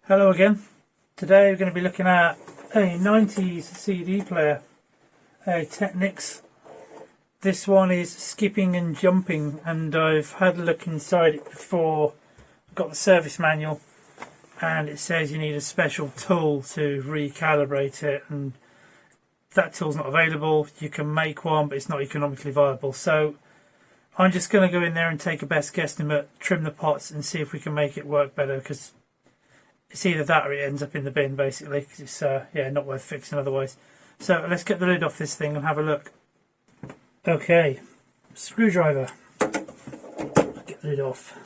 Hello again. Today we're going to be looking at a 90s CD player, a Technics. This one is skipping and jumping, and I've had a look inside it before. I've got the service manual and it says you need a special tool to recalibrate it, and that tool's not available. You can make one, but it's not economically viable. So I'm just going to go in there and take a best guesstimate, trim the pots and see if we can make it work better, because it's either that or it ends up in the bin basically, because it's not worth fixing otherwise. So let's get the lid off this thing and have a look. Okay, screwdriver. Get the lid off.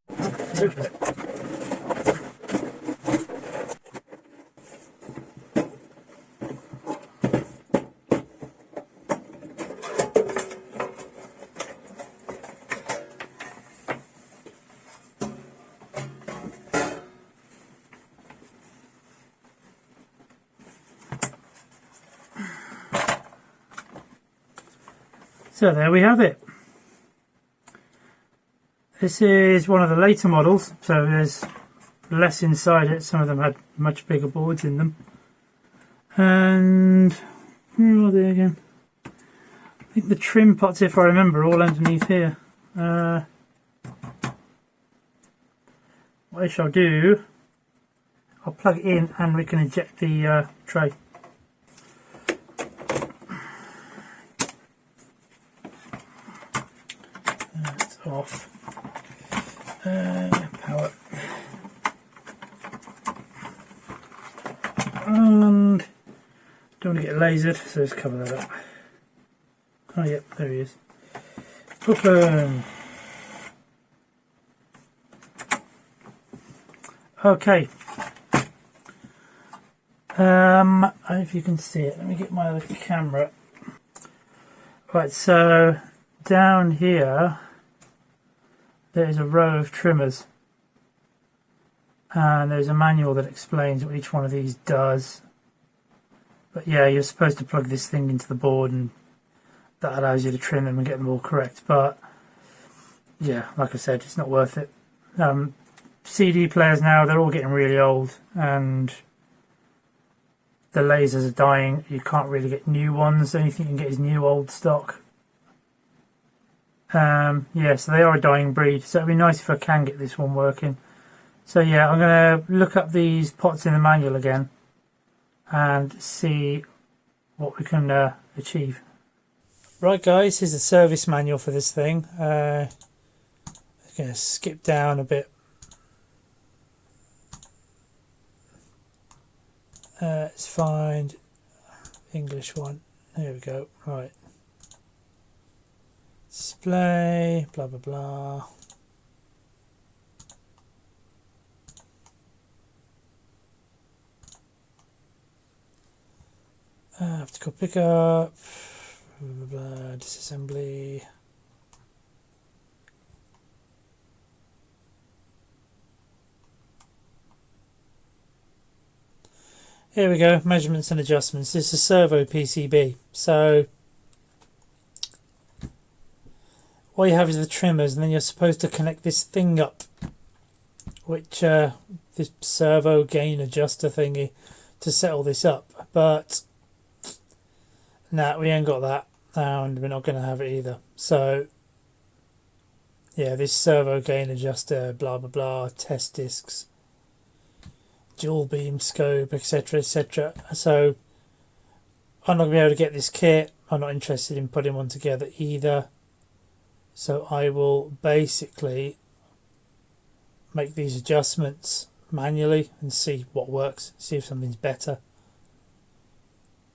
Open it. So there we have it. This is one of the later models, so there's less inside it. Some of them had much bigger boards in them. And where are they again? I think the trim pots, if I remember, are all underneath here. What I shall do, I'll plug it in and we can eject the tray. Off. Power. And don't want to get lasered, so let's cover that up. Oh yep, there he is. Open. Okay. If you can see it, let me get my other camera. Right, so down here there's a row of trimmers, and there's a manual that explains what each one of these does. But yeah, you're supposed to plug this thing into the board, and that allows you to trim them and get them all correct. But yeah, like I said, it's not worth it. CD players now, they're all getting really old, and the lasers are dying. You can't really get new ones. The only thing you can get is new old stock. Yeah, so they are a dying breed, so it'd be nice if I can get this one working. So yeah, I'm going to look up these pots in the manual again and see what we can achieve. Right guys, here's the service manual for this thing. I'm going to skip down a bit. Let's find English one. There we go. Right. Display, blah blah blah. Optical pickup, blah blah blah. Disassembly. Here we go. Measurements and adjustments. This is a servo PCB. So what you have is the trimmers, and then you're supposed to connect this thing up, which this servo gain adjuster thingy, to set all this up. But nah, we ain't got that, and we're not going to have it either. So yeah, this servo gain adjuster, blah blah blah, test discs, dual beam scope, etc etc. So I'm not going to be able to get this kit. I'm not interested in putting one together either. So I will basically make these adjustments manually and see what works, see if something's better,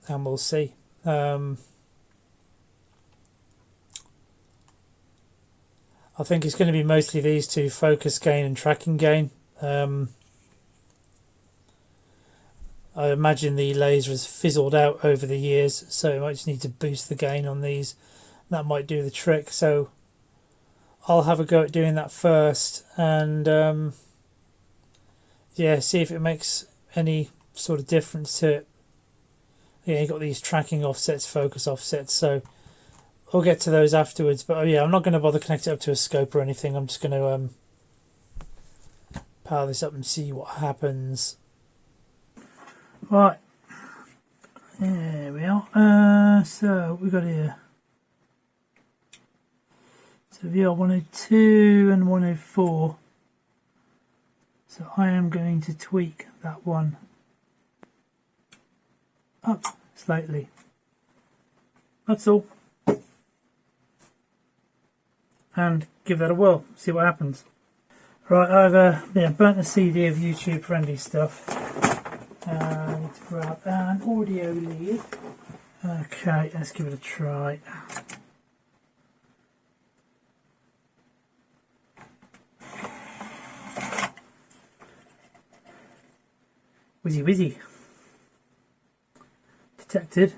and we'll see. I think it's going to be mostly these two, focus gain and tracking gain. I imagine the laser has fizzled out over the years, so I might just need to boost the gain on these. That might do the trick. So I'll have a go at doing that first, and yeah, see if it makes any sort of difference to it. Yeah, you got these tracking offsets, focus offsets, so I'll get to those afterwards. But yeah, I'm not going to bother connecting it up to a scope or anything. I'm just going to power this up and see what happens. Right, there we are. So what we got here? So VR 102 and 104. So I am going to tweak that one up slightly. That's all. And give that a whirl, see what happens. Right, I've burnt a CD of YouTube friendly stuff. I need to grab an audio lead. Okay, let's give it a try. Whizzy whizzy. Detected.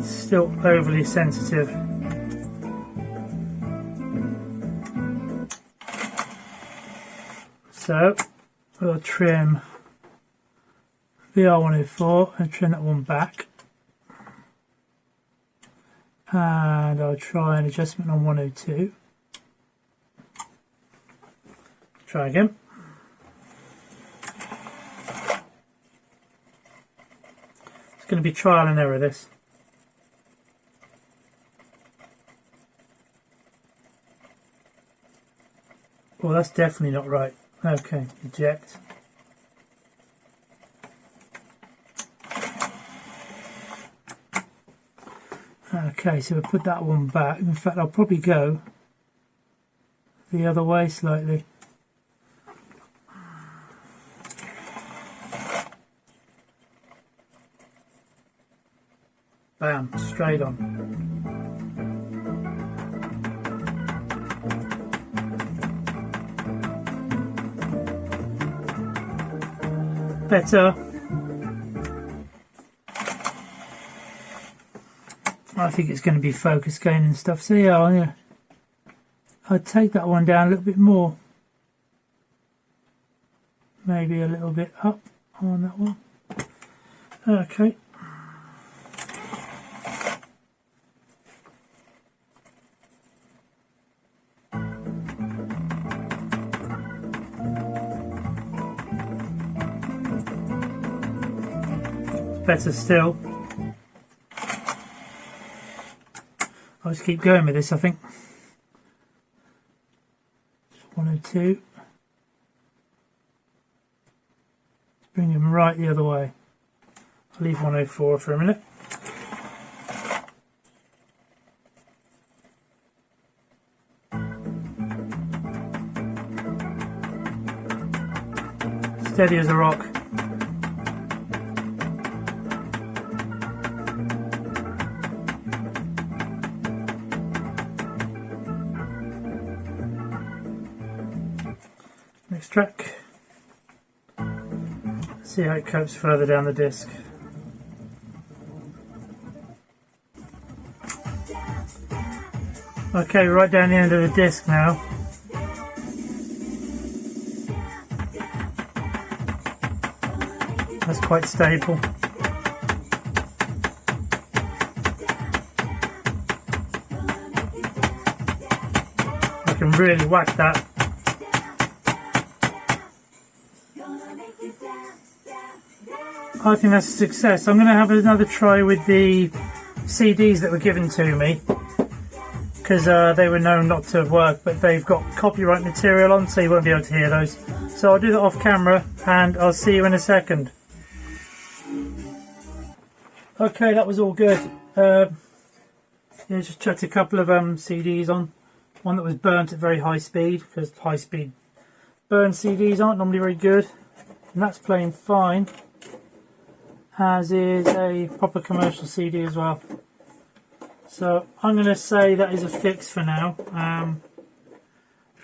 Still overly sensitive. So we'll trim VR104 and trim that one back. And I'll try an adjustment on 102. Try again. It's going to be trial and error this. Well, that's definitely not right. Okay, eject. Okay, so we'll put that one back. In fact, I'll probably go the other way slightly. Bam, straight on. Better. I think it's going to be focus gain and stuff. So yeah, I'd take that one down a little bit more. Maybe a little bit up on that one. Okay. Better still. I'll just keep going with this, I think. 102. Let's bring him right the other way. I'll leave 104 for a minute. Steady as a rock. Next track. See how it copes further down the disc. Okay, right down the end of the disc now. That's quite stable. I can really whack that. I think that's a success. I'm going to have another try with the CDs that were given to me, because they were known not to work, but they've got copyright material on, so you won't be able to hear those. So I'll do that off camera and I'll see you in a second. Okay, that was all good. Yeah, just chucked a couple of CDs on. One that was burnt at very high speed, because high speed burn CDs aren't normally very good. and that's playing fine, as is a proper commercial CD as well. So I'm going to say that is a fix for now. I'm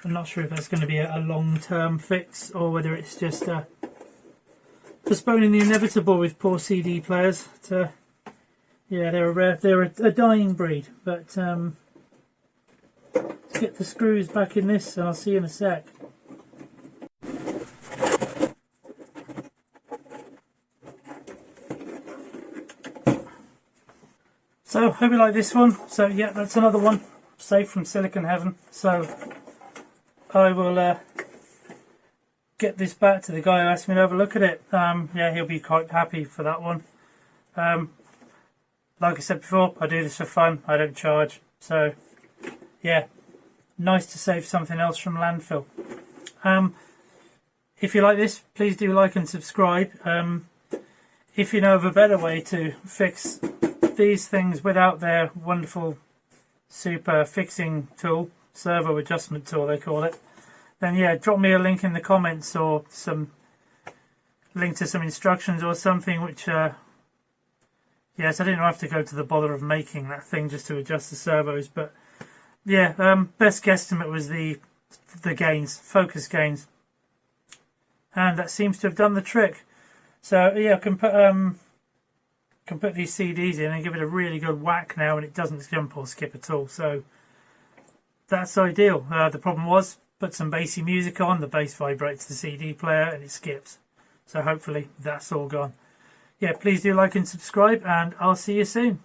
not sure if that's going to be a long-term fix or whether it's just postponing the inevitable with poor CD players. Yeah, they're a dying breed. But let's get the screws back in this, and I'll see you in a sec. So, hope you like this one. So, yeah, that's another one, safe from Silicon Heaven. So, I will get this back to the guy who asked me to have a look at it. Yeah, he'll be quite happy for that one. Like I said before, I do this for fun. I don't charge. So, yeah, nice to save something else from landfill. If you like this, please do like and subscribe. If you know of a better way to fix these things without their wonderful super fixing tool, servo adjustment tool they call it, then yeah, drop me a link in the comments or some link to some instructions or something, which yes, I didn't have to go to the bother of making that thing just to adjust the servos, but yeah, best guesstimate was the gains, focus gains, and that seems to have done the trick. So yeah, I can put these CDs in and give it a really good whack now, and it doesn't jump or skip at all. So that's ideal. The problem was, put some bassy music on, the bass vibrates the CD player and it skips. So hopefully that's all gone. Yeah, please do like and subscribe, and I'll see you soon.